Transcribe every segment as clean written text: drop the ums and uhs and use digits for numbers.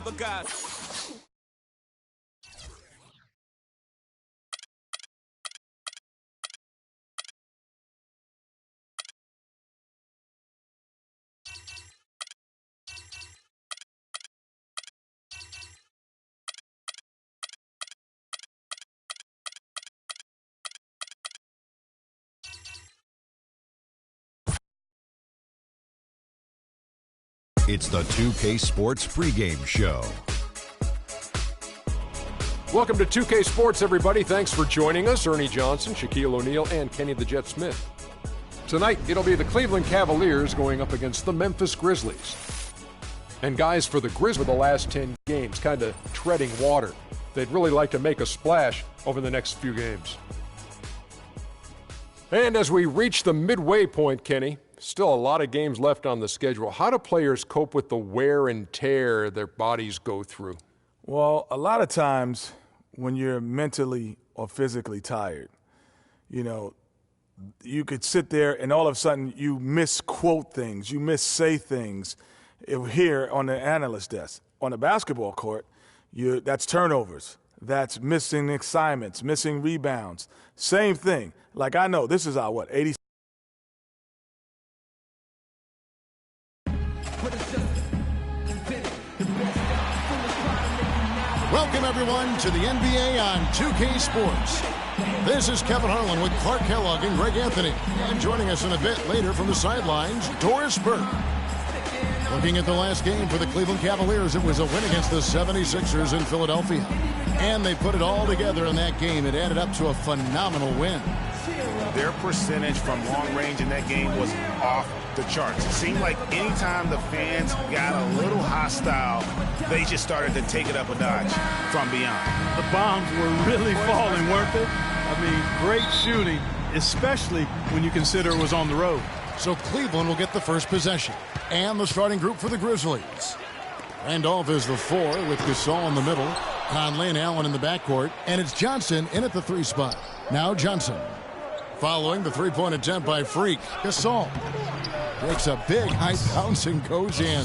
The guy. It's the 2K Sports pregame show. Welcome to 2K Sports, everybody. Thanks for joining us. Ernie Johnson, Shaquille O'Neal, and Kenny the Jet Smith. Tonight, it'll be the Cleveland Cavaliers going up against the Memphis Grizzlies. And guys, for the Grizzlies, the last 10 games, kind of treading water. They'd really like to make a splash over the next few games. And as we reach the midway point, Kenny, still a lot of games left on the schedule. How do players cope with the wear and tear their bodies go through? Well, a lot of times when you're mentally or physically tired, you know, you could sit there and all of a sudden you misquote things, you missay things here on the analyst desk. On the basketball court, that's turnovers. That's missing assignments, missing rebounds. Same thing. Like I know this is our, 80. Welcome, everyone, to the NBA on 2K Sports. This is Kevin Harlan with Clark Kellogg and Greg Anthony. And joining us in a bit later from the sidelines, Doris Burke. Looking at the last game for the Cleveland Cavaliers, it was a win against the 76ers in Philadelphia. And they put it all together in that game. It added up to a phenomenal win. Their percentage from long range in that game was off the charts. It seemed like anytime the fans got a little hostile, they just started to take it up a notch from beyond. The bombs were really falling, weren't they? I mean, great shooting, especially when you consider it was on the road. So Cleveland will get the first possession. And the starting group for the Grizzlies. Randolph is the 4 with Gasol in the middle. Conley and Allen in the backcourt. And it's Johnson in at the 3 spot. Now Johnson. Following the three-point attempt by Freak. Gasol takes a big high bounce and goes in.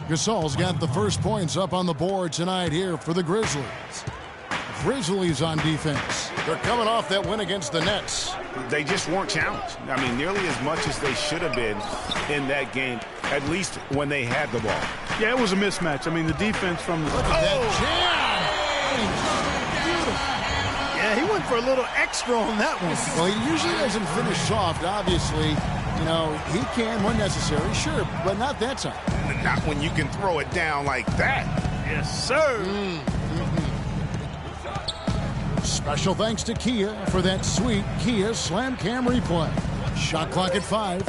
Gasol's got the first points up on the board tonight here for the Grizzlies. Grizzlies on defense. They're coming off that win against the Nets. They just weren't challenged. I mean, nearly as much as they should have been in that game, at least when they had the ball. Yeah, it was a mismatch. I mean, the defense from the... Look at that jam! Yeah, he went for a little extra on that one. Well, he usually doesn't finish soft, obviously. You know, he can when necessary, sure, but not that time. Not when you can throw it down like that. Yes, sir. Special thanks to Kia for that sweet Kia Slam Cam replay. Shot clock at 5.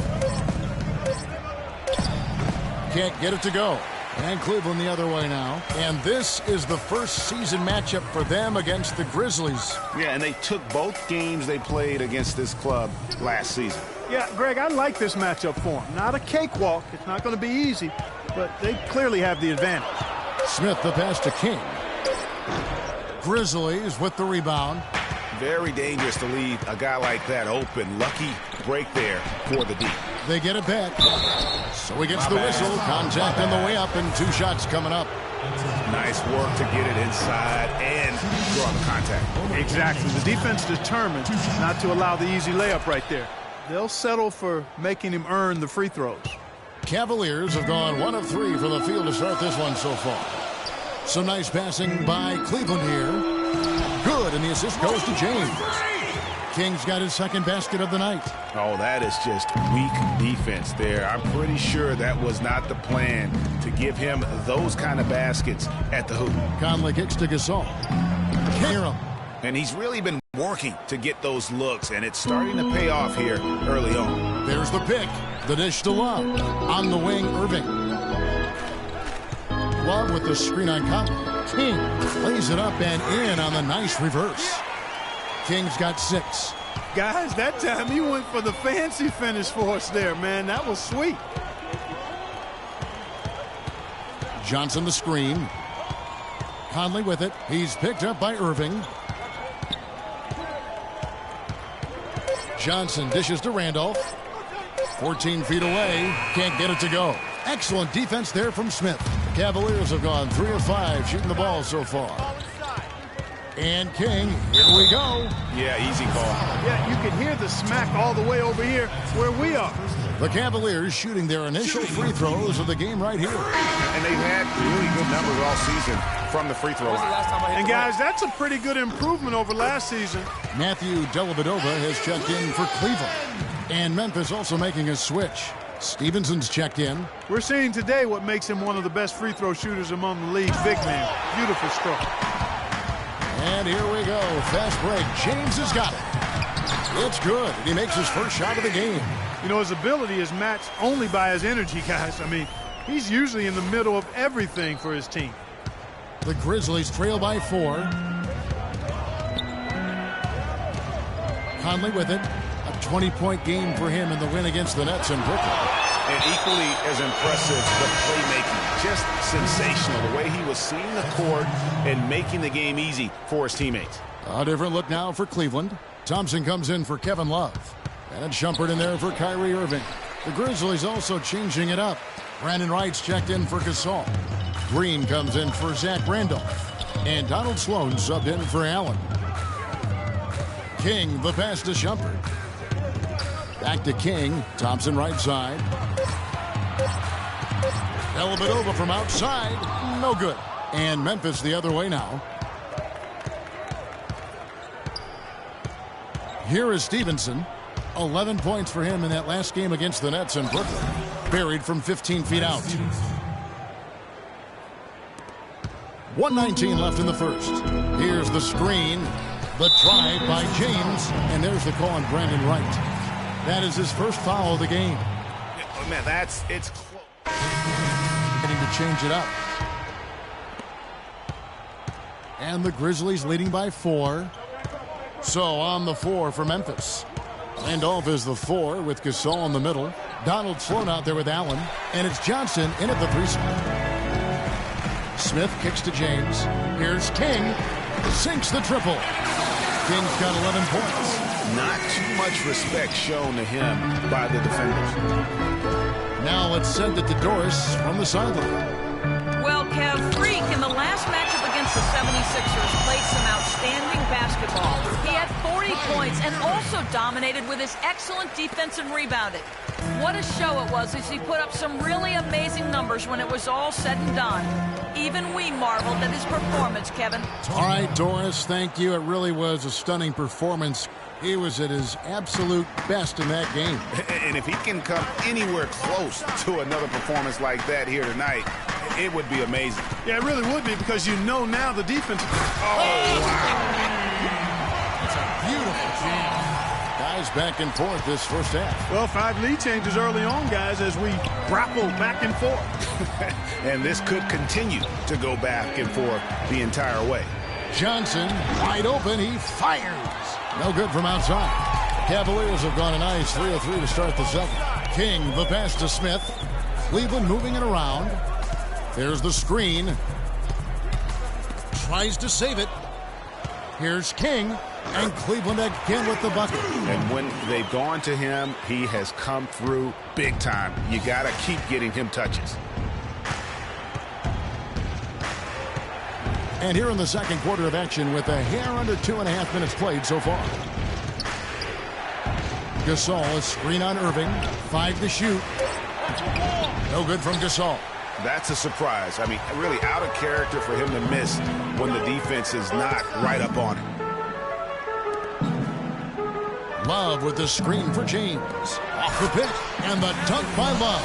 Can't get it to go. And Cleveland the other way now. And this is the first season matchup for them against the Grizzlies. Yeah, and they took both games they played against this club last season. Yeah, Greg, I like this matchup for them. Not a cakewalk. It's not going to be easy, but they clearly have the advantage. Smith the pass to King. Grizzlies with the rebound. Very dangerous to leave a guy like that open. Lucky break there for the D. They get it back. So he gets the whistle. Contact on the way up and 2 shots coming up. Nice work to get it inside and draw the contact. Exactly. The defense determined not to allow the easy layup right there. They'll settle for making him earn the free throws. Cavaliers have gone 1 of 3 from the field to start this one so far. Some nice passing by Cleveland here. Good, and the assist goes to James. King's got his second basket of the night. Oh, that is just weak defense there. I'm pretty sure that was not the plan to give him those kind of baskets at the hoop. Conley kicks to Gasol. Cairo. And he's really been working to get those looks, and it's starting to pay off here early on. There's the pick. The dish to Love. On the wing, Irving. Love with the screen on Conley. King lays it up and in on the nice reverse. King's got 6. Guys, that time he went for the fancy finish for us there, man. That was sweet. Johnson the screen. Conley with it. He's picked up by Irving. Johnson dishes to Randolph. 14 feet away. Can't get it to go. Excellent defense there from Smith. Cavaliers have gone 3 of 5 shooting the ball so far. And King, here we go. Yeah, easy call. Yeah, you can hear the smack all the way over here where we are. The Cavaliers shooting their initial free throws of the game right here. And they've had really good numbers all season from the free throw line. And guys, that's a pretty good improvement over last season. Matthew Dellavedova has checked in for Cleveland. And Memphis also making a switch. Stevenson's checked in. We're seeing today what makes him one of the best free throw shooters among the league's big men. Beautiful stroke. And here we go. Fast break. James has got it. It's good. He makes his first shot of the game. You know, his ability is matched only by his energy, guys. I mean, he's usually in the middle of everything for his team. The Grizzlies trail by 4. Conley with it. A 20-point game for him in the win against the Nets in Brooklyn. And equally as impressive, the playmaking. Just sensational. The way he was seeing the court and making the game easy for his teammates. A different look now for Cleveland. Thompson comes in for Kevin Love. And it's Shumpert in there for Kyrie Irving. The Grizzlies also changing it up. Brandon Wright's checked in for Gasol. Green comes in for Zach Randolph. And Donald Sloan subbed in for Allen. King, the pass to Shumpert. Back to King. Thompson right side. Dellavedova from outside. No good. And Memphis the other way now. Here is Stevenson. 11 points for him in that last game against the Nets in Brooklyn. Buried from 15 feet out. 1:19 left in the first. Here's the screen. The drive by James. And there's the call on Brandon Wright. That is his first foul of the game. Oh, man, it's close. Getting to change it up. And the Grizzlies leading by 4. So on the 4 for Memphis. Randolph is the 4 with Gasol in the middle. Donald Sloan out there with Allen. And it's Johnson in at the 3 spot. Smith kicks to James. Here's King. Sinks the triple. King's got 11 points. Not too much respect shown to him by the defenders. Now let's send it to Doris from the sideline. Well, Kev, Freak in the last matchup against the 76ers played some outstanding basketball. He had 40 points and also dominated with his excellent defense and rebounding. What a show it was as he put up some really amazing numbers when it was all said and done. Even we marveled at his performance, Kevin. All right, Doris, thank you. It really was a stunning performance. He was at his absolute best in that game. And if he can come anywhere close to another performance like that here tonight, it would be amazing. Yeah, it really would be, because you know now the defense. Oh, wow. It's a beautiful jam. Guys back and forth this first half. Well, 5 lead changes early on, guys, as we grapple back and forth. And this could continue to go back and forth the entire way. Johnson, wide open, he fires. No good from outside. Cavaliers have gone a nice 3 of 3 to start the second. King, the pass to Smith. Cleveland moving it around. There's the screen. Tries to save it. Here's King. And Cleveland again with the bucket. And when they've gone to him, he has come through big time. You got to keep getting him touches. And here in the second quarter of action with a hair under 2.5 minutes played so far. Gasol, a screen on Irving. 5 to shoot. No good from Gasol. That's a surprise. I mean, really out of character for him to miss when the defense is not right up on him. Love with the screen for James. Off the pick. And the dunk by Love.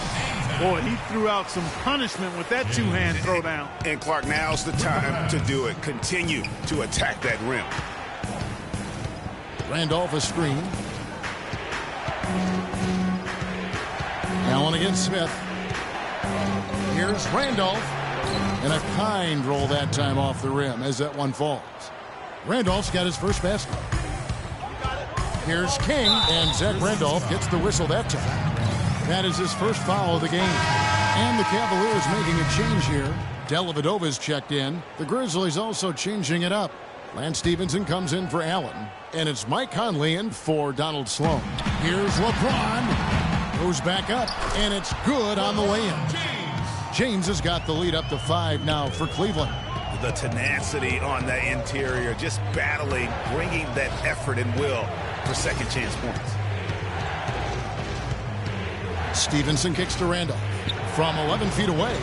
Boy, he threw out some punishment with that 2-hand throwdown. And Clark, now's the time to do it. Continue to attack that rim. Randolph a screen. Allen against Smith. Here's Randolph. And a kind roll that time off the rim as that one falls. Randolph's got his first basket. Here's King, and Zach Randolph gets the whistle that time. That is his first foul of the game. And the Cavaliers making a change here. Dellavedova's checked in. The Grizzlies also changing it up. Lance Stevenson comes in for Allen. And it's Mike Conley in for Donald Sloan. Here's LeBron. Goes back up, and it's good on the way-in. James has got the lead up to 5 now for Cleveland. The tenacity on the interior, just battling, bringing that effort and will for second chance points. Stevenson kicks to Randall. From 11 feet away,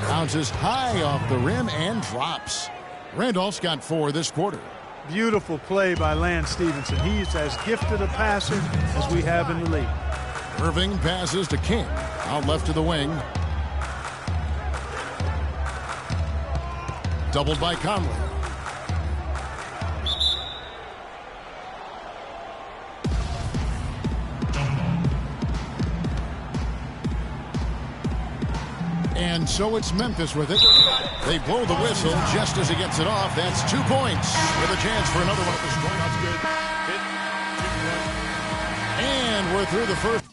bounces high off the rim and drops. Randolph's got 4 this quarter. Beautiful play by Lance Stevenson. He's as gifted a passer as we have in the league. Irving passes to King. Out left to the wing. Doubled by Conley. And so it's Memphis with it. They blow the whistle just as he gets it off. That's 2 points with a chance for another one. That's good. And we're through the first.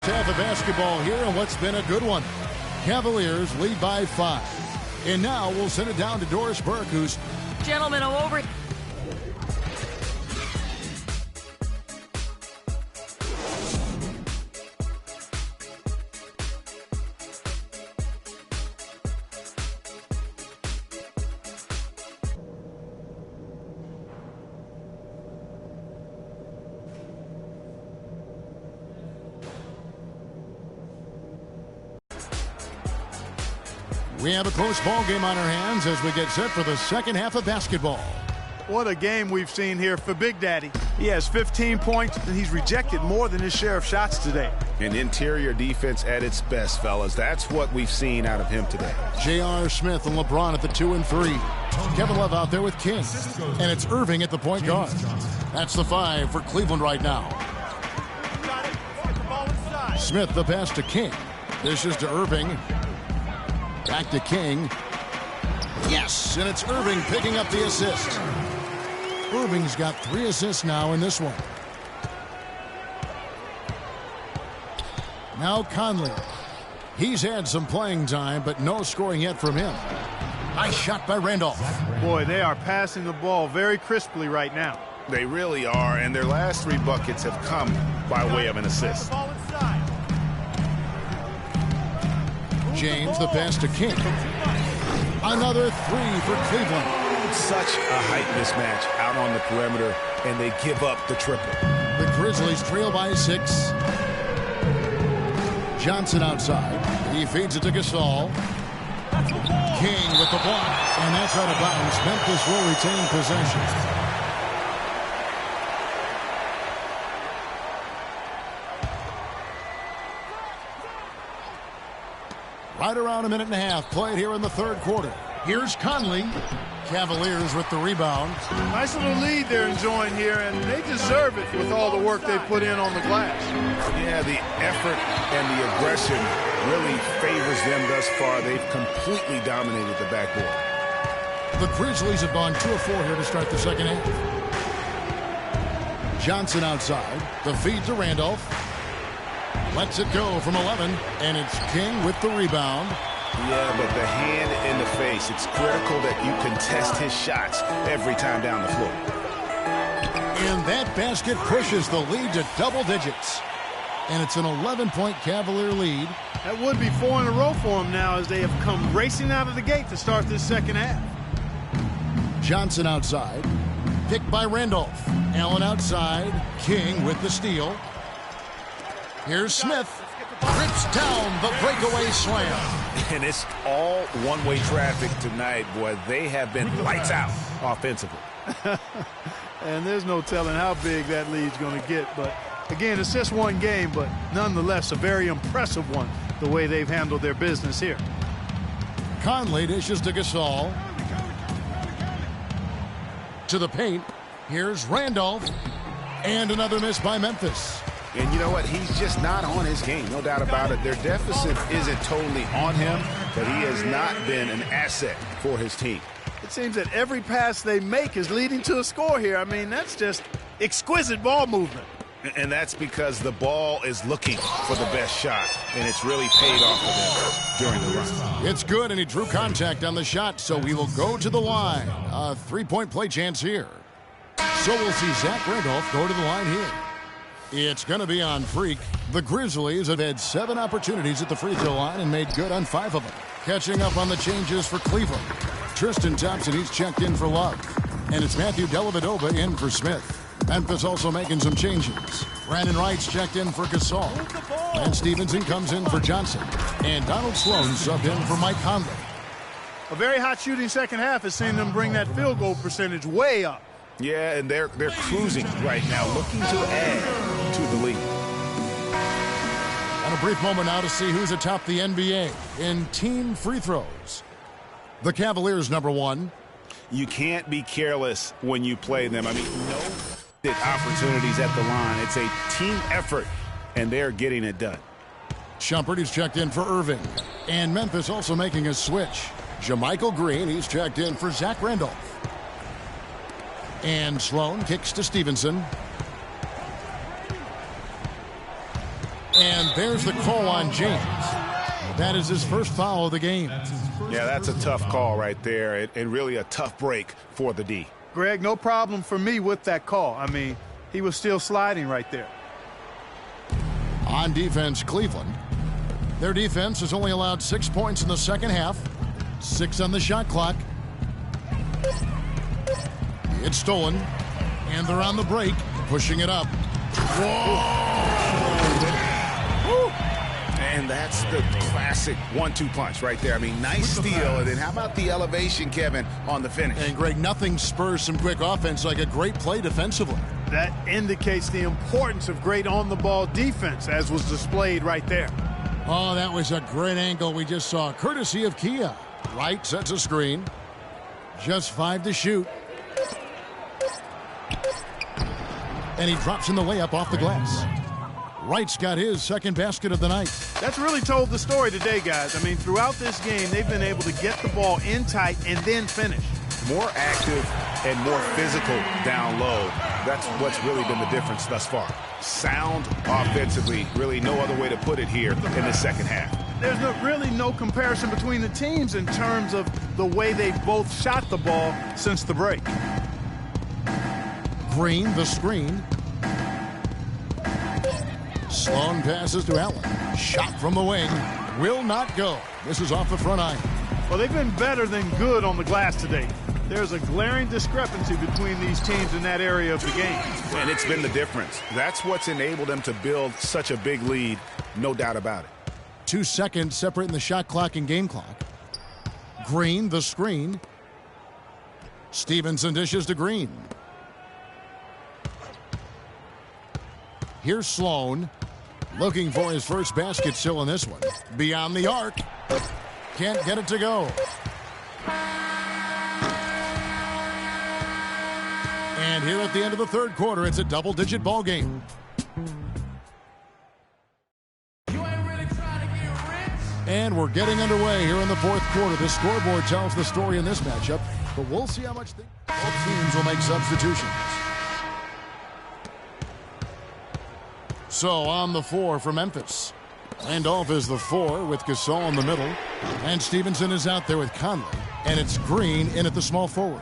Half of basketball here and what's been a good one. Cavaliers lead by 5. And now we'll send it down to Doris Burke, who's... Gentlemen, I'm over. We have a close ball game on our hands as we get set for the second half of basketball. What a game we've seen here for Big Daddy. He has 15 points, and he's rejected more than his share of shots today. An interior defense at its best, fellas. That's what we've seen out of him today. J.R. Smith and LeBron at the 2 and 3. Kevin Love out there with King. And it's Irving at the point guard. That's the 5 for Cleveland right now. Smith the pass to King. This is to Irving. Back to King. Yes, and it's Irving picking up the assist. Irving's got 3 assists now in this one. Now Conley. He's had some playing time, but no scoring yet from him. Nice shot by Randolph. Boy, they are passing the ball very crisply right now. They really are, and their last 3 buckets have come by way of an assist. James the pass to King. Another 3 for Cleveland. Such a height mismatch out on the perimeter, and they give up the triple. The Grizzlies trail by 6. Johnson outside. He feeds it to Gasol. King with the block, and that's out of bounds. Memphis will retain possession. Right around a minute and a half played here in the third quarter. Here's Conley. Cavaliers with the rebound. Nice little lead they're enjoying here, and they deserve it with all the work they put in on the glass. Yeah, the effort and the aggression really favors them thus far. They've completely dominated the backboard. The Grizzlies have gone 2 of 4 here to start the second half. Johnson outside. The feed to Randolph. Lets it go from 11, and it's King with the rebound. Yeah, but the hand in the face, it's critical that you contest his shots every time down the floor. And that basket pushes the lead to double digits. And it's an 11-point Cavalier lead. That would be 4 in a row for them now as they have come racing out of the gate to start this second half. Johnson outside. Picked by Randolph. Allen outside. King with the steal. Here's Smith. Rips down the breakaway slam. And it's all one-way traffic tonight, boy. They have been lights out offensively. And there's no telling how big that lead's going to get. But, again, it's just one game, but nonetheless a very impressive one, the way they've handled their business here. Conley dishes to Gasol. To the paint. Here's Randolph. And another miss by Memphis. And you know what? He's just not on his game, no doubt about it. Their deficit isn't totally on him, but he has not been an asset for his team. It seems that every pass they make is leading to a score here. I mean, that's just exquisite ball movement. And that's because the ball is looking for the best shot, and it's really paid off for them during the run. It's good, and he drew contact on the shot, so he will go to the line. A three-point play chance here. So we'll see Zach Randolph go to the line here. It's going to be on Freak. The Grizzlies have had 7 opportunities at the free throw line and made good on 5 of them. Catching up on the changes for Cleveland. Tristan Thompson, he's checked in for Love. And it's Matthew Dellavedova in for Smith. Memphis also making some changes. Brandon Wright's checked in for Gasol. And Stevenson comes in for Johnson. And Donald Sloan subbed in for Mike Conley. A very hot shooting second half has seen them bring that field goal percentage way up. Yeah, and they're cruising right now, looking to add to the lead. And a brief moment now to see who's atop the NBA in team free throws. The Cavaliers, number 1. You can't be careless when you play them. I mean, no opportunities at the line. It's a team effort, and they're getting it done. Shumpert, he's checked in for Irving. And Memphis also making a switch. JaMychal Green, he's checked in for Zach Randolph. And Sloan kicks to Stevenson. And there's the call on James. That is his first foul of the game. Yeah, that's a tough call right there, and really a tough break for the D. Greg, no problem for me with that call. I mean, he was still sliding right there. On defense, Cleveland. Their defense has only allowed 6 points in the second half. 6 on the shot clock. It's stolen, and they're on the break, pushing it up. And that's the classic 1-2 punch right there. I mean, nice steal, and then how about the elevation, Kevin, on the finish? And, Greg, nothing spurs some quick offense like a great play defensively. That indicates the importance of great on-the-ball defense, as was displayed right there. Oh, that was a great angle we just saw, courtesy of Kia. Wright sets a screen. Just 5 to shoot. And he drops in the layup off the glass. Wright's got his second basket of the night. That's really told the story today, guys. I mean, throughout this game, they've been able to get the ball in tight and then finish. More active and more physical down low. That's what's really been the difference thus far. Sound offensively, really no other way to put it here in the second half. There's really no comparison between the teams in terms of the way they've both shot the ball since the break. Green, the screen. Sloan passes to Allen. Shot from the wing. Will not go. This is off the front iron. Well, they've been better than good on the glass today. There's a glaring discrepancy between these teams in that area of the game. And it's been the difference. That's what's enabled them to build such a big lead, no doubt about it. 2 seconds separating the shot clock and game clock. Green, the screen. Stevenson dishes to Green. Here's Sloan. Looking for his first basket still in this one. Beyond the arc. Can't get it to go. And here at the end of the third quarter, it's a double-digit ball game. And we're getting underway here in the fourth quarter. The scoreboard tells the story in this matchup, but we'll see how much both teams will make substitutions. So on the 4 for Memphis. Randolph is the 4 with Gasol in the middle. And Stevenson is out there with Conley. And it's Green in at the small forward.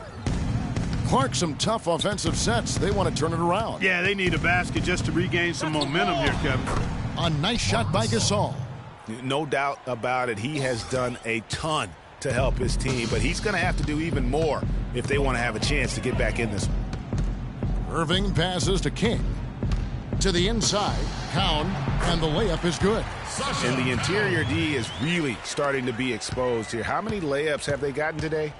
Clark, some tough offensive sets. They want to turn it around. Yeah, they need a basket just to regain some momentum here, Kevin. A nice shot by Gasol. No doubt about it. He has done a ton to help his team, but he's going to have to do even more if they want to have a chance to get back in this one. Irving passes to King. To the inside, Cowan, and the layup is good. And the interior D is really starting to be exposed here. How many layups have they gotten today?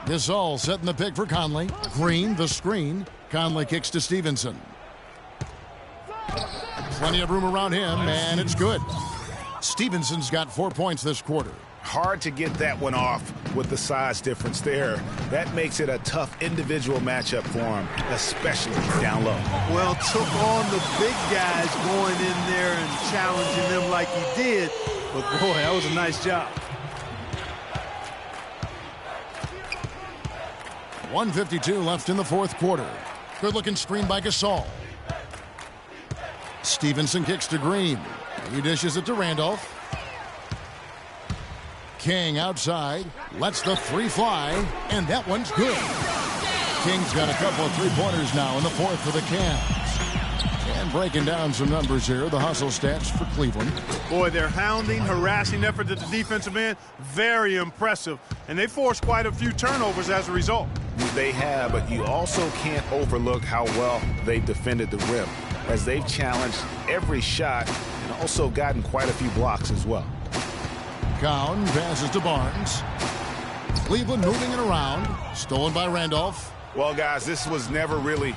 Gasol setting the pick for Conley. Green, the screen. Conley kicks to Stevenson. Plenty of room around him, and it's good. Stevenson's got 4 points this quarter. Hard to get that one off with the size difference there. That makes it a tough individual matchup for him, especially down low. Well, took on the big guys going in there and challenging them like he did. But, boy, that was a nice job. 1:52 left in the fourth quarter. Good-looking screen by Gasol. Stevenson kicks to Green. He dishes it to Randolph. King outside. Lets the three fly. And that one's good. King's got a couple of three-pointers now in the fourth for the Cavs. And breaking down some numbers here, the hustle stats for Cleveland. Boy, their hounding, harassing effort at the defensive end, very impressive. And they forced quite a few turnovers as a result. They have, but you also can't overlook how well they defended the rim, as they've challenged every shot and also gotten quite a few blocks as well. Cowan passes to Barnes. Cleveland moving it around. Stolen by Randolph. Well, guys, this was never really...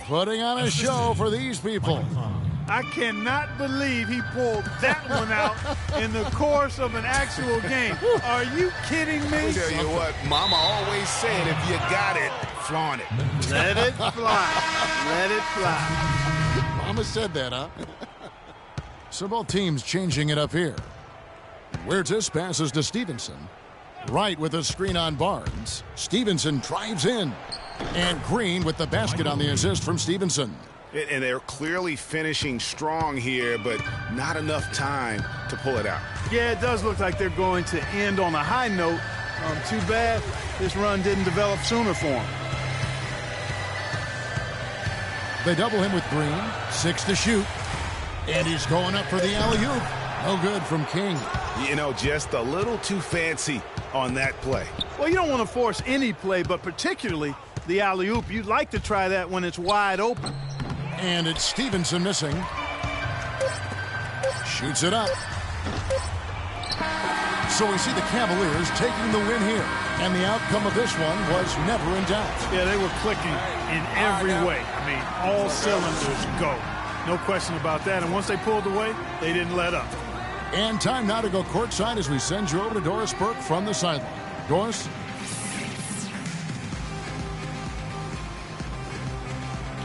Putting on a show for these people. I cannot believe he pulled that one out in the course of an actual game. Are you kidding me? I tell you what, Mama always said, if you got it, flaunt it. Let it fly. Let it fly. Mama said that, huh? So both teams changing it up here. Huertas passes to Stevenson. Wright with a screen on Barnes. Stevenson drives in. And Green with the basket on the assist from Stevenson. And they're clearly finishing strong here, but not enough time to pull it out. Yeah, it does look like they're going to end on a high note. Too bad this run didn't develop sooner for them. They double him with Green. 6 to shoot. And he's going up for the alley-oop. No good from King. You know, just a little too fancy on that play. Well, you don't want to force any play, but particularly the alley-oop. You'd like to try that when it's wide open. And it's Stevenson missing. Shoots it up. So we see the Cavaliers taking the win here. And the outcome of this one was never in doubt. Yeah, they were clicking in every way. I mean, all cylinders go. No question about that. And once they pulled away, they didn't let up. And time now to go courtside as we send you over to Doris Burke from the sideline. Doris?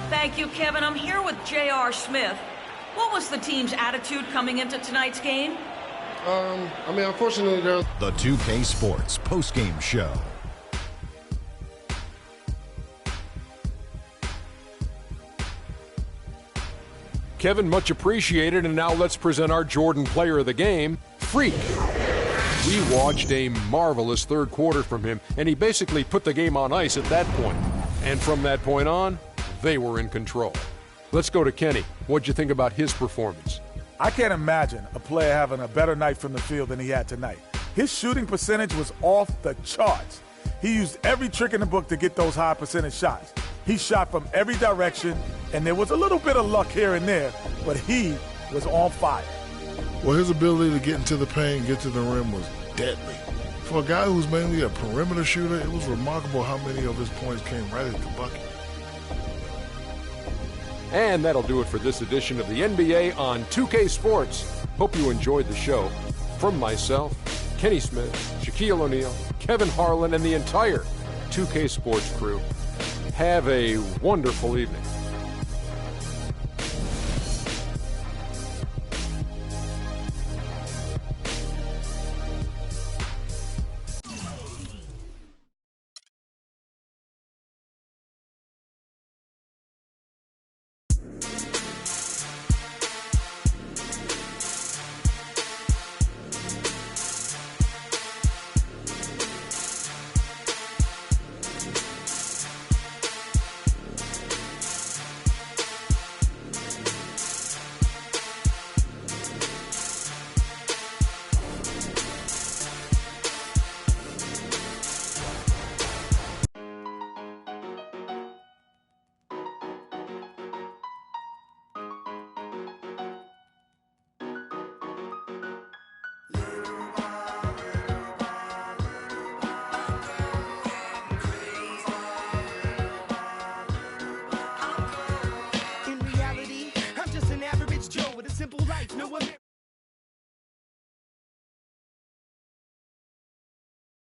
Thank you, Kevin. I'm here with J.R. Smith. What was the team's attitude coming into tonight's game? Unfortunately, The 2K Sports postgame show. Kevin, much appreciated, and now let's present our Jordan player of the game, Freak. We watched a marvelous third quarter from him, and he basically put the game on ice at that point. And from that point on, they were in control. Let's go to Kenny. What'd you think about his performance? I can't imagine a player having a better night from the field than he had tonight. His shooting percentage was off the charts. He used every trick in the book to get those high percentage shots. He shot from every direction, and there was a little bit of luck here and there, but he was on fire. Well, his ability to get into the paint, get to the rim was deadly. For a guy who's mainly a perimeter shooter, it was remarkable how many of his points came right at the bucket. And that'll do it for this edition of the NBA on 2K Sports. Hope you enjoyed the show. From myself, Kenny Smith, Shaquille O'Neal, Kevin Harlan, and the entire 2K Sports crew, have a wonderful evening.